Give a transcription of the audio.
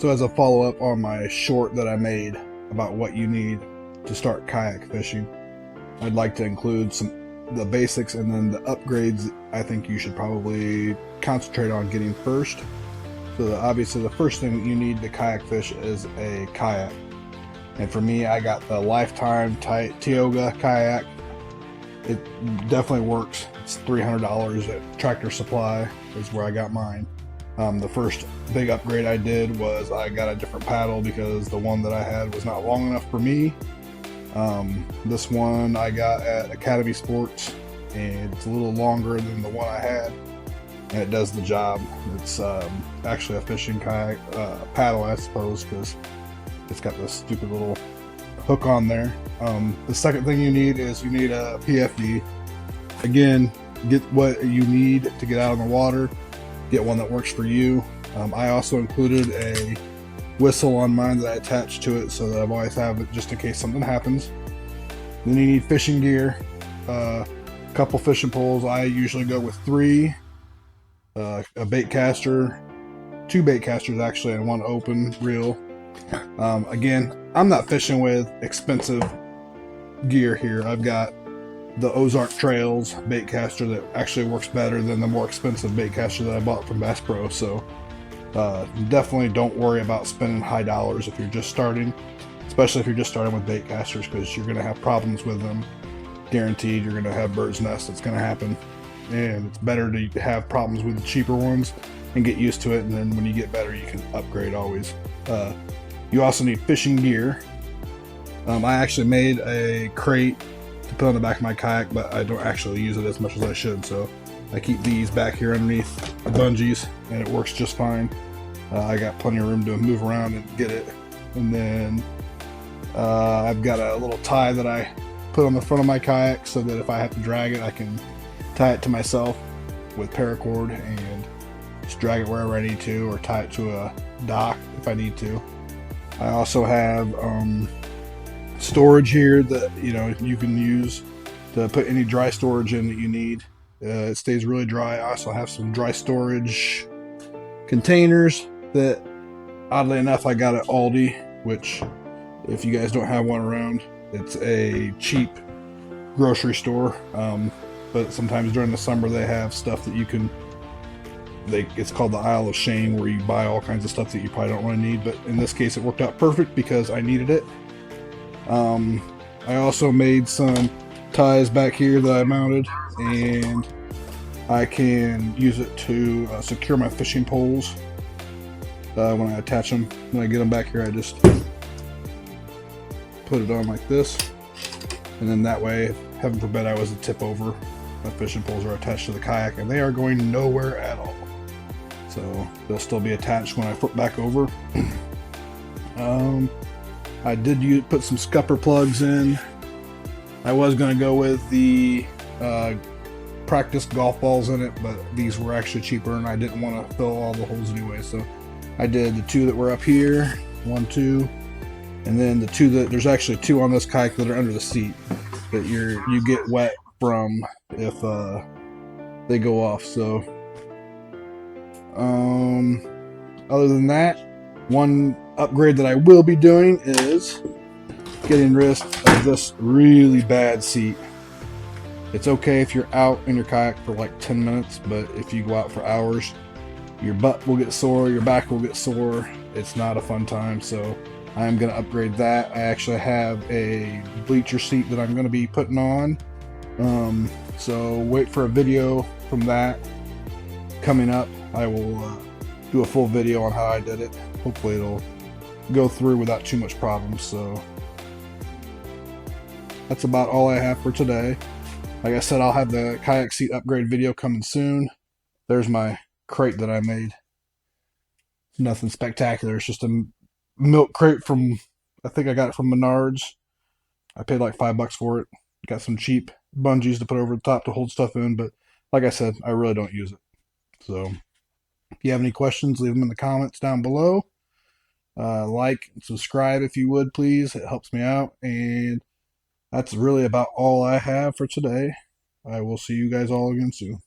So as a follow-up on my short that I made about what you need to start kayak fishing, I'd like to include the basics and then the upgrades I think you should probably concentrate on getting first. So obviously the first thing that you need to kayak fish is a kayak. And for me, I got the Lifetime Tioga kayak. It definitely works. It's $300 at Tractor Supply is where I got mine. The first big upgrade I did was I got a different paddle because the one that I had was not long enough for me. This one I got at Academy Sports, and it's a little longer than the one I had, and it does the job. It's actually a fishing kayak paddle, I suppose, because it's got this stupid little hook on there. The second thing you need is you need a PFD. Again, get what you need to get out on the water. Get one that works for you. I also included a whistle on mine that I attached to it so that I always have it just in case something happens. Then you need fishing gear, a couple fishing poles. I usually go with 3, a bait caster, 2 bait casters actually, and 1 open reel. Again, I'm not fishing with expensive gear here. I've got the Ozark Trails bait caster that actually works better than the more expensive bait caster that I bought from Bass Pro. So definitely don't worry about spending high dollars if you're just starting, especially if you're just starting with bait casters, because you're going to have problems with them. Guaranteed you're going to have bird's nest. That's going to happen, and it's better to have problems with the cheaper ones and get used to it, and then when you get better you can upgrade always. You also need fishing gear. I actually made a crate to put on the back of my kayak, but I don't actually use it as much as I should, so I keep these back here underneath the bungees, and it works just fine. I got plenty of room to move around and get it. And then I've got a little tie that I put on the front of my kayak so that if I have to drag it, I can tie it to myself with paracord and just drag it wherever I need to, or tie it to a dock if I need to. I also have storage here that you can use to put any dry storage in that you need. It stays really dry. I also have some dry storage containers that, oddly enough, I got at Aldi, which, if you guys don't have one around, it's a cheap grocery store. But sometimes during the summer they have stuff that you can, it's called the Aisle of Shame, where you buy all kinds of stuff that you probably don't really need, but in this case it worked out perfect because I needed it. I also made some ties back here that I mounted, and I can use it to secure my fishing poles when I attach them. When I get them back here, I just put it on like this, and then that way, heaven forbid I was to tip over, my fishing poles are attached to the kayak, and they are going nowhere at all. So they'll still be attached when I flip back over. I did put some scupper plugs in. I was going to go with the practice golf balls in it, but these were actually cheaper and I didn't want to fill all the holes anyway. So I did the 2 that were up here, 1, 2, and then the 2 that, there's actually 2 on this kayak that are under the seat that you get wet from if they go off. So other than that, one upgrade that I will be doing is getting rid of this really bad seat. It's okay if you're out in your kayak for like 10 minutes, but if you go out for hours, your butt will get sore, your back will get sore. It's not a fun time, so I am going to upgrade that. I actually have a bleacher seat that I'm going to be putting on, so wait for a video from that coming up. I will do a full video on how I did it. Hopefully it'll go through without too much problems. So that's about all I have for today. Like I said, I'll have the kayak seat upgrade video coming soon. There's my crate that I made. Nothing spectacular. It's just a milk crate from, I think I got it from Menards. I paid like $5 for it. Got some cheap bungees to put over the top to hold stuff in, but like I said, I really don't use it. So if you have any questions, leave them in the comments down below. Like and subscribe if you would, please. It helps me out. And that's really about all I have for today. I will see you guys all again soon.